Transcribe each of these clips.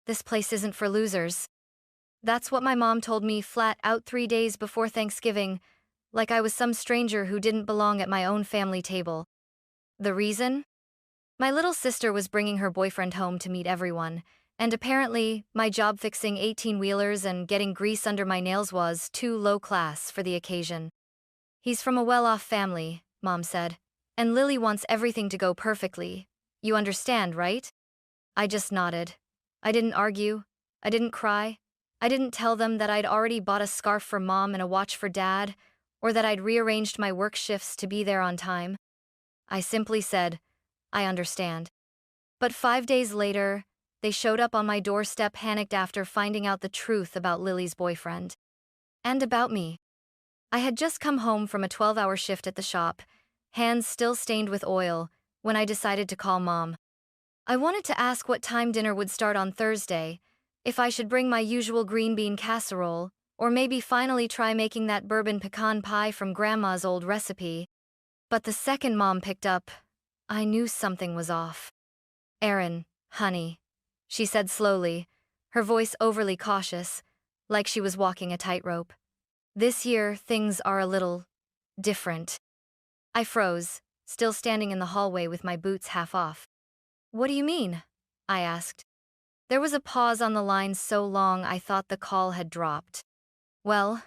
This place isn't for losers. That's what my mom told me flat out 3 days before Thanksgiving, like I was some stranger who didn't belong at my own family table. The reason? My little sister was bringing her boyfriend home to meet everyone, and apparently, my job fixing 18-wheelers and getting grease under my nails was too low class for the occasion. He's from a well-off family, Mom said, and Lily wants everything to go perfectly. You understand, right? I just nodded. I didn't argue. I didn't cry. I didn't tell them that I'd already bought a scarf for Mom and a watch for Dad, or that I'd rearranged my work shifts to be there on time. I simply said, I understand. But 5 days later, they showed up on my doorstep panicked after finding out the truth about Lily's boyfriend. And about me. I had just come home from a 12-hour shift at the shop, hands still stained with oil, when I decided to call Mom. I wanted to ask what time dinner would start on Thursday, if I should bring my usual green bean casserole, or maybe finally try making that bourbon pecan pie from Grandma's old recipe. But the second Mom picked up, I knew something was off. Erin, honey, she said slowly, her voice overly cautious, like she was walking a tightrope. This year, things are a little different. I froze, still standing in the hallway with my boots half off. What do you mean? I asked. There was a pause on the line so long I thought the call had dropped. Well,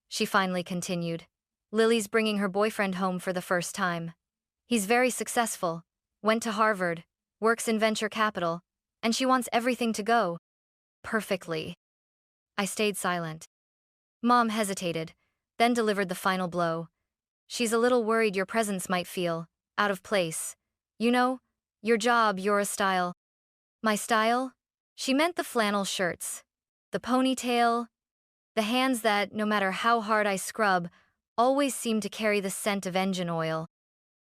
she finally continued, Lily's bringing her boyfriend home for the first time. He's very successful, went to Harvard, works in venture capital, and she wants everything to go perfectly. I stayed silent. Mom hesitated, then delivered the final blow. She's a little worried your presence might feel out of place. You know, your job, your style. My style? She meant the flannel shirts, the ponytail, the hands that, no matter how hard I scrub, always seem to carry the scent of engine oil.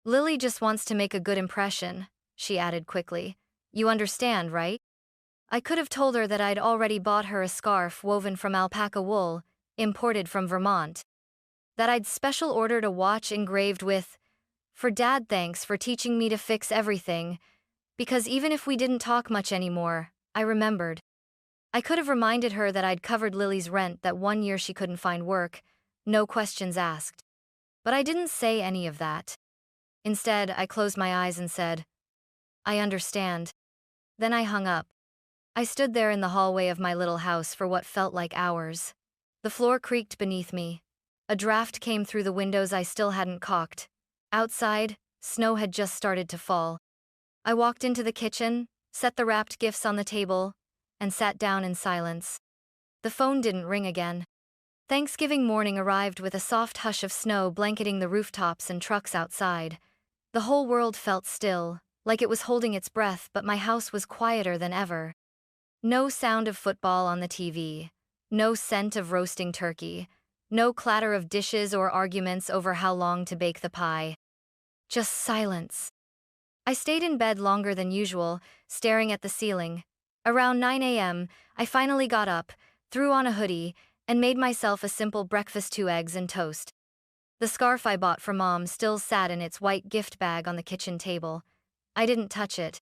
Lily just wants to make a good impression, she added quickly. You understand, right? I could have told her that I'd already bought her a scarf woven from alpaca wool, imported from Vermont. That I'd special ordered a watch engraved with, "For Dad, thanks for teaching me to fix everything," because even if we didn't talk much anymore, I remembered. I could have reminded her that I'd covered Lily's rent that one year she couldn't find work, no questions asked. But I didn't say any of that. Instead, I closed my eyes and said, I understand. Then I hung up. I stood there in the hallway of my little house for what felt like hours. The floor creaked beneath me. A draft came through the windows I still hadn't caulked. Outside, snow had just started to fall. I walked into the kitchen, set the wrapped gifts on the table, and sat down in silence. The phone didn't ring again. Thanksgiving morning arrived with a soft hush of snow blanketing the rooftops and trucks outside. The whole world felt still, like it was holding its breath, but my house was quieter than ever. No sound of football on the TV. No scent of roasting turkey. No clatter of dishes or arguments over how long to bake the pie. Just silence. I stayed in bed longer than usual, staring at the ceiling. Around 9 a.m., I finally got up, threw on a hoodie, and made myself a simple breakfast: 2 eggs and toast. The scarf I bought for Mom still sat in its white gift bag on the kitchen table. I didn't touch it.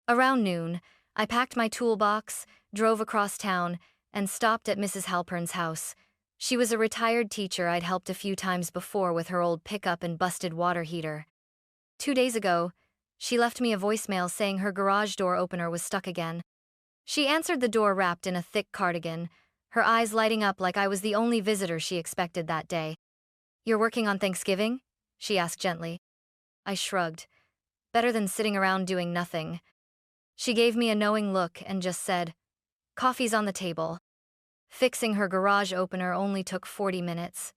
Around noon, I packed my toolbox, drove across town, and stopped at Mrs. Halpern's house. She was a retired teacher I'd helped a few times before with her old pickup and busted water heater. 2 days ago, she left me a voicemail saying her garage door opener was stuck again. She answered the door wrapped in a thick cardigan, her eyes lighting up like I was the only visitor she expected that day. You're working on Thanksgiving? She asked gently. I shrugged. Better than sitting around doing nothing. She gave me a knowing look and just said, Coffee's on the table. Fixing her garage opener only took 40 minutes.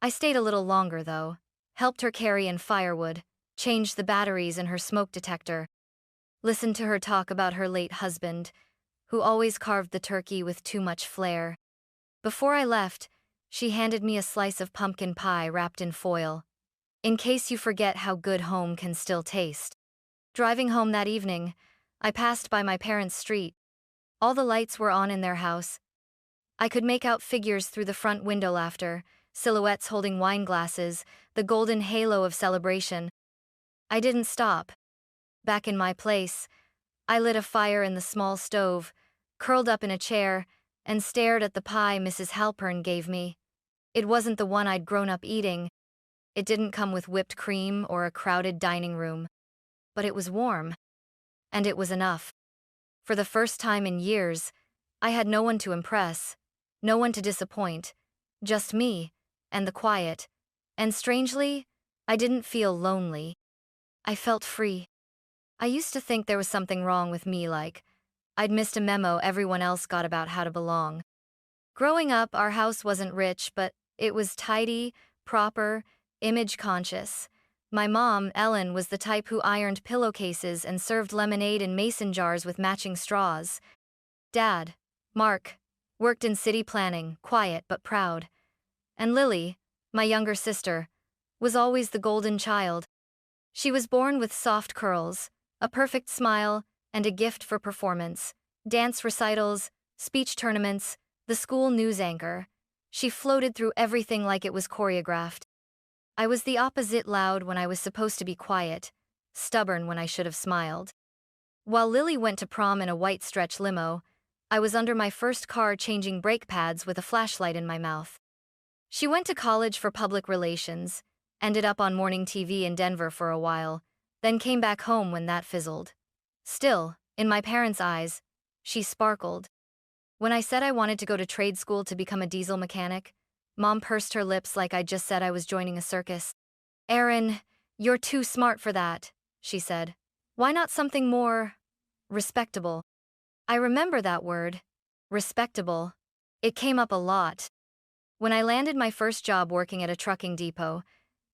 I stayed a little longer though, helped her carry in firewood, changed the batteries in her smoke detector, listened to her talk about her late husband, who always carved the turkey with too much flair. Before I left, she handed me a slice of pumpkin pie wrapped in foil. In case you forget how good home can still taste. Driving home that evening, I passed by my parents' street. All the lights were on in their house. I could make out figures through the front window laughter, silhouettes holding wine glasses, the golden halo of celebration. I didn't stop. Back in my place, I lit a fire in the small stove, curled up in a chair, and stared at the pie Mrs. Halpern gave me. It wasn't the one I'd grown up eating. It didn't come with whipped cream or a crowded dining room. But it was warm. And it was enough. For the first time in years, I had no one to impress, no one to disappoint, just me, and the quiet. And strangely, I didn't feel lonely. I felt free. I used to think there was something wrong with me, like I'd missed a memo everyone else got about how to belong. Growing up, our house wasn't rich, but it was tidy, proper, image-conscious. My mom, Ellen, was the type who ironed pillowcases and served lemonade in mason jars with matching straws. Dad, Mark, worked in city planning, quiet but proud. And Lily, my younger sister, was always the golden child. She was born with soft curls, a perfect smile, and a gift for performance. Dance recitals, speech tournaments, the school news anchor. She floated through everything like it was choreographed. I was the opposite, loud when I was supposed to be quiet, stubborn when I should have smiled. While Lily went to prom in a white stretch limo, I was under my first car changing brake pads with a flashlight in my mouth. She went to college for public relations, ended up on morning TV in Denver for a while, then came back home when that fizzled. Still, in my parents' eyes, she sparkled. When I said I wanted to go to trade school to become a diesel mechanic, Mom pursed her lips like I'd just said I was joining a circus. "Erin, you're too smart for that," she said. "Why not something more respectable?" I remember that word, respectable. It came up a lot. When I landed my first job working at a trucking depot,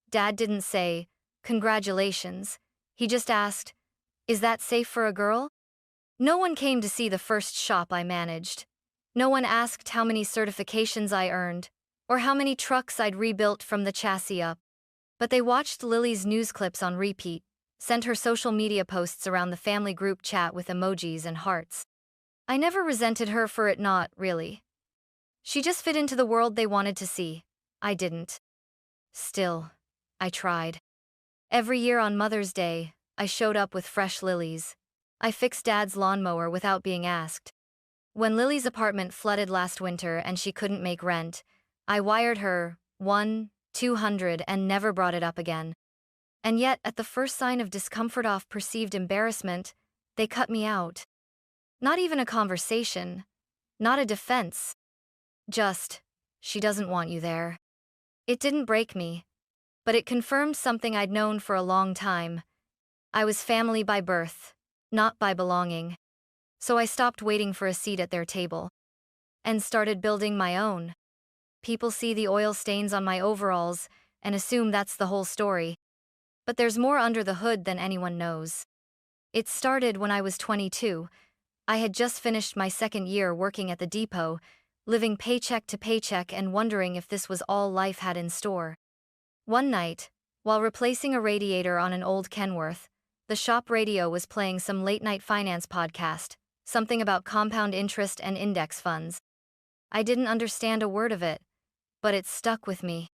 Dad didn't say, "Congratulations." He just asked, "Is that safe for a girl?" No one came to see the first shop I managed. No one asked how many certifications I earned, or how many trucks I'd rebuilt from the chassis up. But they watched Lily's news clips on repeat, sent her social media posts around the family group chat with emojis and hearts. I never resented her for it, not really. She just fit into the world they wanted to see. I didn't. Still, I tried. Every year on Mother's Day, I showed up with fresh lilies. I fixed Dad's lawnmower without being asked. When Lily's apartment flooded last winter and she couldn't make rent, I wired her 200 and never brought it up again. And yet, at the first sign of discomfort off perceived embarrassment, they cut me out. Not even a conversation. Not a defense. Just, "She doesn't want you there." It didn't break me, but it confirmed something I'd known for a long time. I was family by birth, not by belonging. So I stopped waiting for a seat at their table and started building my own. People see the oil stains on my overalls and assume that's the whole story. But there's more under the hood than anyone knows. It started when I was 22. I had just finished my second year working at the depot, living paycheck to paycheck and wondering if this was all life had in store. One night, while replacing a radiator on an old Kenworth, the shop radio was playing some late-night finance podcast, something about compound interest and index funds. I didn't understand a word of it, but it stuck with me.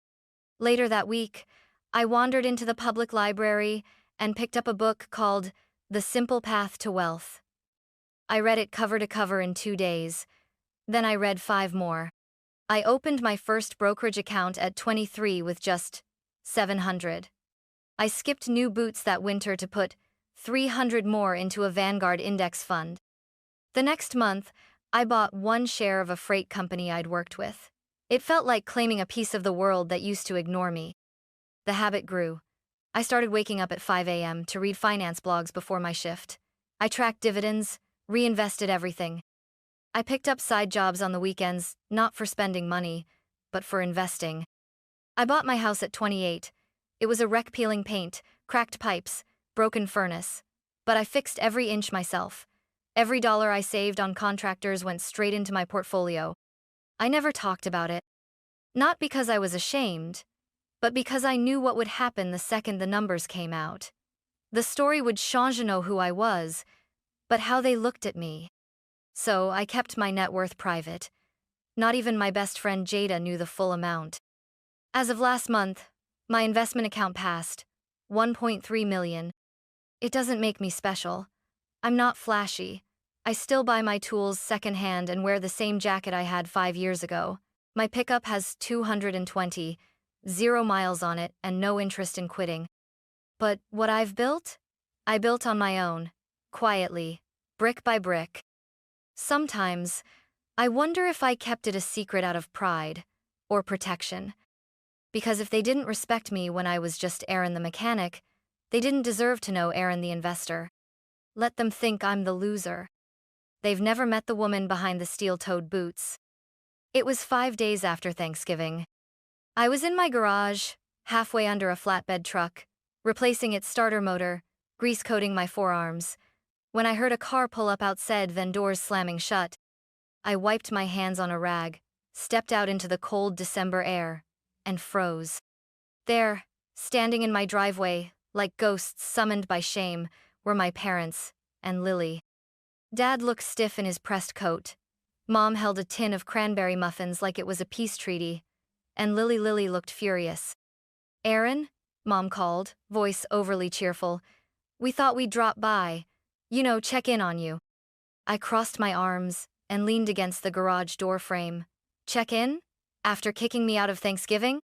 Later that week, I wandered into the public library and picked up a book called The Simple Path to Wealth. I read it cover to cover in 2 days. Then I read 5 more. I opened my first brokerage account at 23 with just $700. I skipped new boots that winter to put $300 more into a Vanguard index fund. The next month, I bought 1 share of a freight company I'd worked with. It felt like claiming a piece of the world that used to ignore me. The habit grew. I started waking up at 5 a.m. to read finance blogs before my shift. I tracked dividends, reinvested everything. I picked up side jobs on the weekends, not for spending money, but for investing. I bought my house at 28. It was a wreck, peeling paint, cracked pipes, broken furnace. But I fixed every inch myself. Every dollar I saved on contractors went straight into my portfolio. I never talked about it. Not because I was ashamed, but because I knew what would happen the second the numbers came out. The story would change who I was, but how they looked at me. So I kept my net worth private. Not even my best friend Jada knew the full amount. As of last month, my investment account passed $1.3 million. It doesn't make me special. I'm not flashy. I still buy my tools secondhand and wear the same jacket I had 5 years ago. My pickup has 220, 0 miles on it, and no interest in quitting. But what I've built? I built on my own, quietly, brick by brick. Sometimes, I wonder if I kept it a secret out of pride or protection. Because if they didn't respect me when I was just Erin the mechanic, they didn't deserve to know Erin the investor. Let them think I'm the loser. They've never met the woman behind the steel-toed boots. It was 5 days after Thanksgiving. I was in my garage, halfway under a flatbed truck, replacing its starter motor, grease-coating my forearms, when I heard a car pull up outside, then doors slamming shut. I wiped my hands on a rag, stepped out into the cold December air, and froze. There, standing in my driveway, like ghosts summoned by shame, were my parents and Lily. Dad looked stiff in his pressed coat. Mom held a tin of cranberry muffins like it was a peace treaty, and Lily looked furious. "Erin?" Mom called, voice overly cheerful. "We thought we'd drop by. Check in on you." I crossed my arms and leaned against the garage door frame. "Check in? After kicking me out of Thanksgiving?"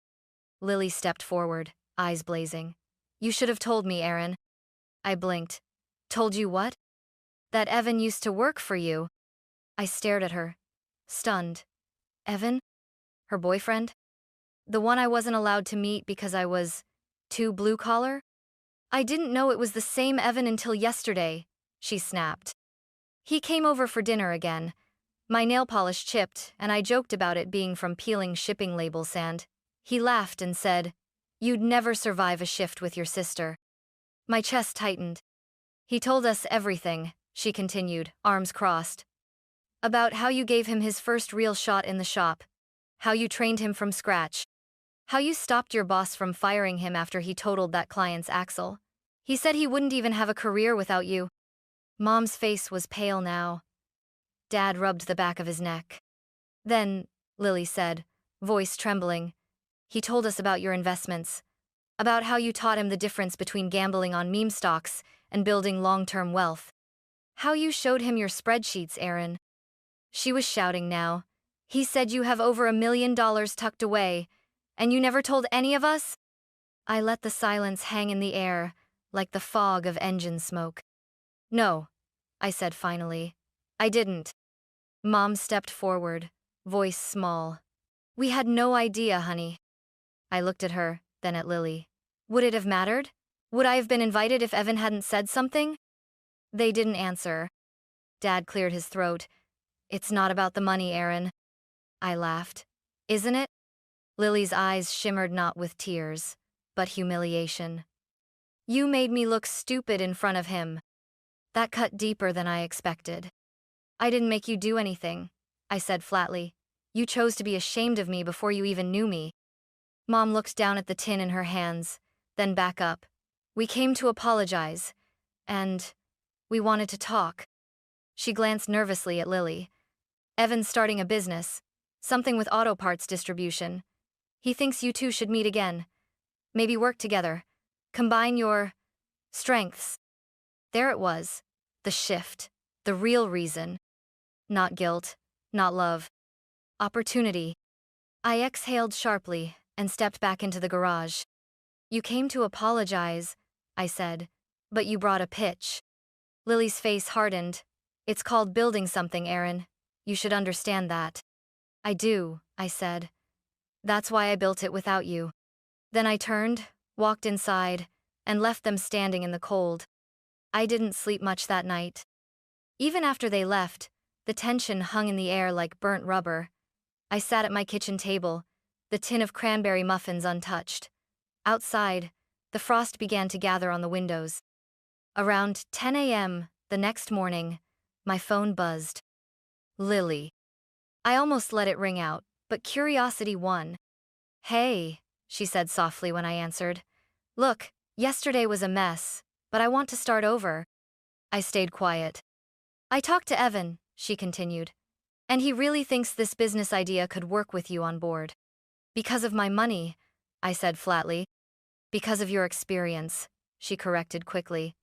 Lily stepped forward, eyes blazing. "You should have told me, Erin." I blinked. "Told you what?" "That Evan used to work for you." I stared at her, stunned. Evan? Her boyfriend? The one I wasn't allowed to meet because I was too blue-collar? "I didn't know it was the same Evan until yesterday," she snapped. "He came over for dinner again. My nail polish chipped, and I joked about it being from peeling shipping label sand. He laughed and said, 'You'd never survive a shift with your sister.'" My chest tightened. "He told us everything," she continued, arms crossed. "About how you gave him his first real shot in the shop. How you trained him from scratch. How you stopped your boss from firing him after he totaled that client's axle. He said he wouldn't even have a career without you." Mom's face was pale now. Dad rubbed the back of his neck. "Then," Lily said, voice trembling, "he told us about your investments. About how you taught him the difference between gambling on meme stocks and building long-term wealth. How you showed him your spreadsheets, Erin." She was shouting now. "He said you have over $1 million tucked away, and you never told any of us?" I let the silence hang in the air, like the fog of engine smoke. "No," I said finally. "I didn't." Mom stepped forward, voice small. "We had no idea, honey." I looked at her, then at Lily. Would it have mattered? Would I have been invited if Evan hadn't said something? They didn't answer. Dad cleared his throat. "It's not about the money, Erin." I laughed. "Isn't it?" Lily's eyes shimmered not with tears, but humiliation. "You made me look stupid in front of him." That cut deeper than I expected. "I didn't make you do anything," I said flatly. "You chose to be ashamed of me before you even knew me." Mom looked down at the tin in her hands, then back up. "We came to apologize, and we wanted to talk." She glanced nervously at Lily. "Evan's starting a business, something with auto parts distribution. He thinks you two should meet again. Maybe work together. Combine your strengths." There it was, the shift, the real reason. Not guilt, not love. Opportunity. I exhaled sharply and stepped back into the garage. "You came to apologize," I said, "but you brought a pitch." Lily's face hardened. "It's called building something, Erin. You should understand that." "I do," I said. "That's why I built it without you." Then I turned, walked inside, and left them standing in the cold. I didn't sleep much that night. Even after they left, the tension hung in the air like burnt rubber. I sat at my kitchen table, the tin of cranberry muffins untouched. Outside, the frost began to gather on the windows. Around 10 a.m. the next morning, my phone buzzed. Lily. I almost let it ring out, but curiosity won. "Hey," she said softly when I answered. "Look, yesterday was a mess, but I want to start over." I stayed quiet. "I talked to Evan," she continued, "and he really thinks this business idea could work with you on board." "Because of my money," I said flatly. "Because of your experience," she corrected quickly.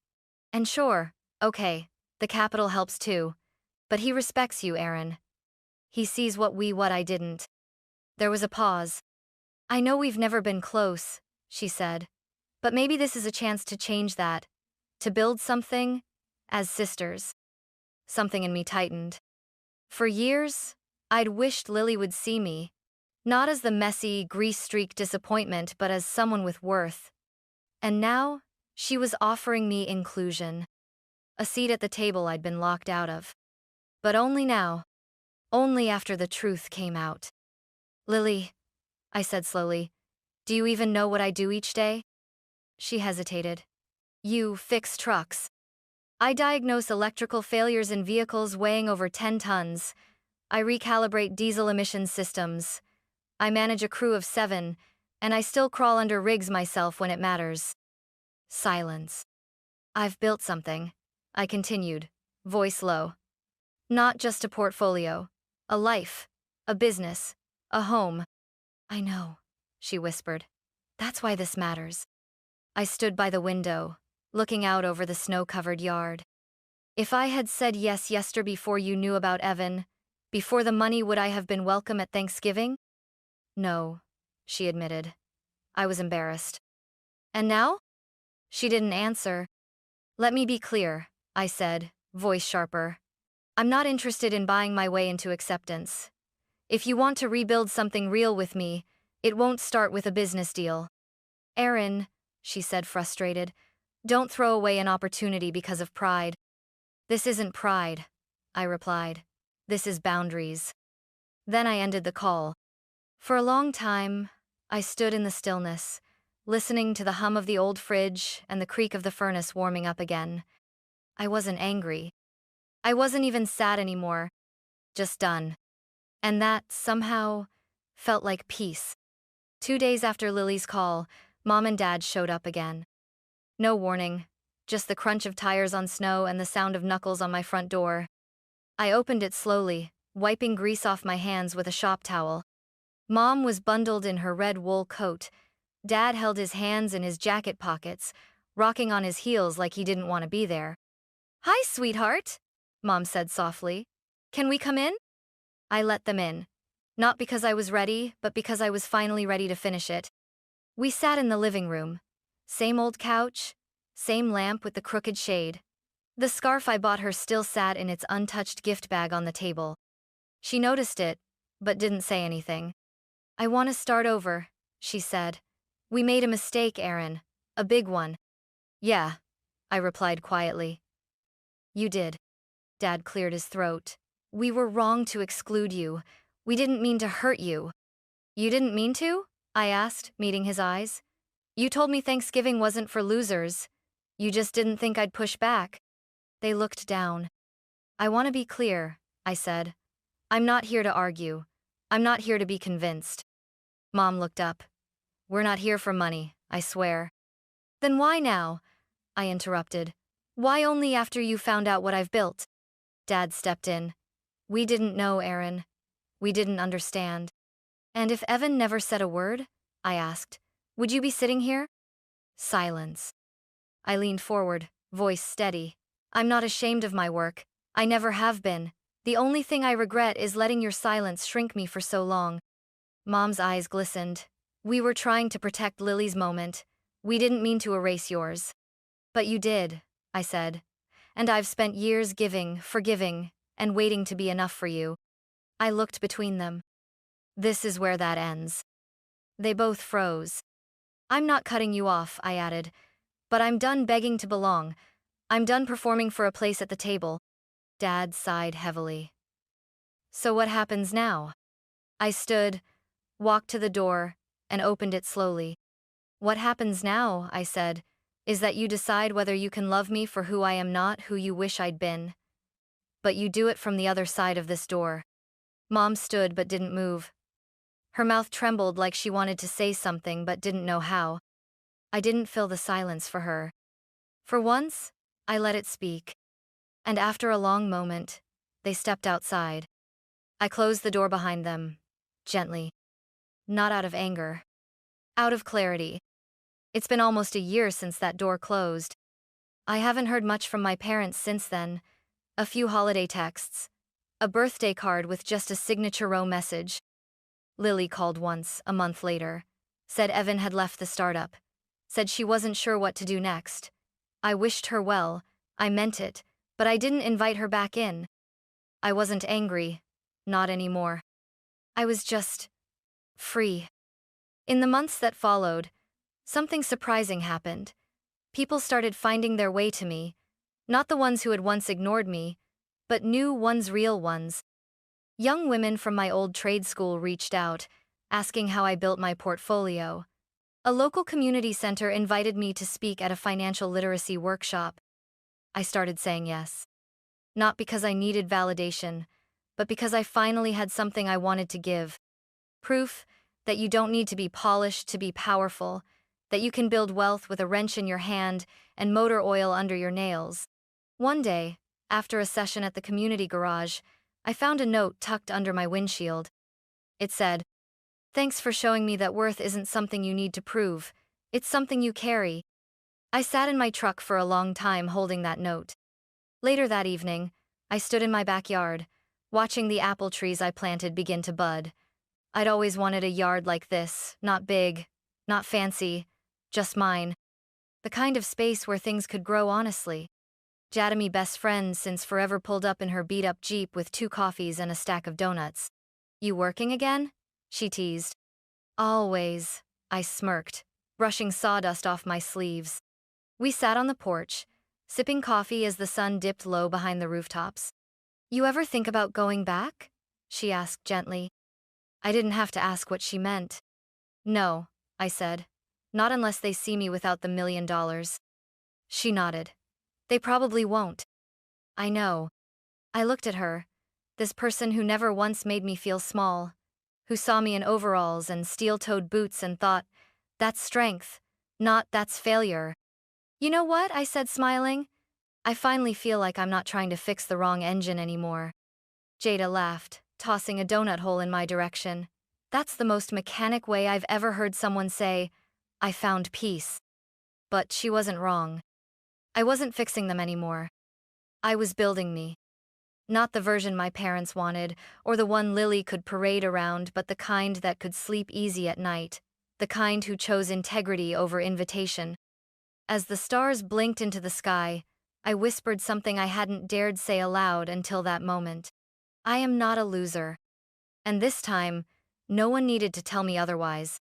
"And sure, okay, the capital helps too. But he respects you, Erin. He sees what I didn't. There was a pause. I know we've never been close, she said. But maybe this is a chance to change that. To build something, as sisters. Something in me tightened. For years, I'd wished Lily would see me, not as the messy, grease-streaked disappointment, but as someone with worth. And now, she was offering me inclusion. A seat at the table I'd been locked out of. But only now. Only after the truth came out. Lily, I said slowly, do you even know what I do each day? She hesitated. You fix trucks. I diagnose electrical failures in vehicles weighing over 10 tons. I recalibrate diesel emission systems. I manage a crew of 7, and I still crawl under rigs myself when it matters. Silence. I've built something, I continued, voice low. Not just a portfolio. A life. A business. A home. I know, she whispered. That's why this matters. I stood by the window, looking out over the snow-covered yard. If I had said yes yesterday before you knew about Evan, before the money, would I have been welcome at Thanksgiving? No, she admitted. I was embarrassed. And now? She didn't answer. Let me be clear, I said, voice sharper. I'm not interested in buying my way into acceptance. If you want to rebuild something real with me, it won't start with a business deal. Erin, she said, frustrated, don't throw away an opportunity because of pride. This isn't pride, I replied. This is boundaries. Then I ended the call. For a long time, I stood in the stillness, listening to the hum of the old fridge and the creak of the furnace warming up again. I wasn't angry. I wasn't even sad anymore. Just done. And that, somehow, felt like peace. 2 days after Lily's call, Mom and Dad showed up again. No warning, just the crunch of tires on snow and the sound of knuckles on my front door. I opened it slowly, wiping grease off my hands with a shop towel. Mom was bundled in her red wool coat. Dad held his hands in his jacket pockets, rocking on his heels like he didn't want to be there. Hi, sweetheart, Mom said softly. Can we come in? I let them in. Not because I was ready, but because I was finally ready to finish it. We sat in the living room. Same old couch, same lamp with the crooked shade. The scarf I bought her still sat in its untouched gift bag on the table. She noticed it, but didn't say anything. I want to start over, she said. We made a mistake, Erin. A big one. Yeah, I replied quietly. You did. Dad cleared his throat. We were wrong to exclude you. We didn't mean to hurt you. You didn't mean to? I asked, meeting his eyes. You told me Thanksgiving wasn't for losers. You just didn't think I'd push back. They looked down. I want to be clear, I said. I'm not here to argue. I'm not here to be convinced. Mom looked up. We're not here for money, I swear. Then why now? I interrupted. Why only after you found out what I've built? Dad stepped in. We didn't know, Erin. We didn't understand. And if Evan never said a word, I asked, would you be sitting here? Silence. I leaned forward, voice steady. I'm not ashamed of my work. I never have been. The only thing I regret is letting your silence shrink me for so long. Mom's eyes glistened. We were trying to protect Lily's moment. We didn't mean to erase yours. But you did, I said. And I've spent years giving, forgiving, and waiting to be enough for you. I looked between them. This is where that ends. They both froze. I'm not cutting you off, I added. But I'm done begging to belong. I'm done performing for a place at the table. Dad sighed heavily. So what happens now? I stood, walked to the door, and opened it slowly. What happens now, I said, is that you decide whether you can love me for who I am, not who you wish I'd been. But you do it from the other side of this door. Mom stood but didn't move. Her mouth trembled like she wanted to say something but didn't know how. I didn't fill the silence for her. For once, I let it speak. And after a long moment, they stepped outside. I closed the door behind them, gently. Not out of anger. Out of clarity. It's been almost a year since that door closed. I haven't heard much from my parents since then. A few holiday texts, A birthday card with just a signature row message. Lily called once, a month later. Said Evan had left the startup. Said she wasn't sure what to do next. I wished her well, I meant it, but I didn't invite her back in. I wasn't angry. Not anymore. I was just free. In the months that followed, something surprising happened. People started finding their way to me, not the ones who had once ignored me, but new ones, real ones. Young women from my old trade school reached out, asking how I built my portfolio. A local community center invited me to speak at a financial literacy workshop. I started saying yes. Not because I needed validation, but because I finally had something I wanted to give. Proof that you don't need to be polished to be powerful, that you can build wealth with a wrench in your hand and motor oil under your nails. One day, after a session at the community garage, I found a note tucked under my windshield. It said, "Thanks for showing me that worth isn't something you need to prove, it's something you carry." I sat in my truck for a long time holding that note. Later that evening, I stood in my backyard, watching the apple trees I planted begin to bud. I'd always wanted a yard like this, not big, not fancy, just mine. The kind of space where things could grow honestly. Jadamy best friend since forever pulled up in her beat-up Jeep with 2 coffees and a stack of donuts. "You working again?" she teased. "Always," I smirked, brushing sawdust off my sleeves. We sat on the porch, sipping coffee as the sun dipped low behind the rooftops. "You ever think about going back?" she asked gently. I didn't have to ask what she meant. "No," I said. "Not unless they see me without the $1,000,000. She nodded. "They probably won't." I know. I looked at her, this person who never once made me feel small, who saw me in overalls and steel-toed boots and thought, "That's strength, not that's failure." "You know what?" I said, smiling. "I finally feel like I'm not trying to fix the wrong engine anymore." Jada laughed, tossing a donut hole in my direction. That's the most mechanic way I've ever heard someone say, "I found peace." But she wasn't wrong. I wasn't fixing them anymore. I was building me. Not the version my parents wanted, or the one Lily could parade around, but the kind that could sleep easy at night, the kind who chose integrity over invitation. As the stars blinked into the sky, I whispered something I hadn't dared say aloud until that moment. I am not a loser. And this time, no one needed to tell me otherwise.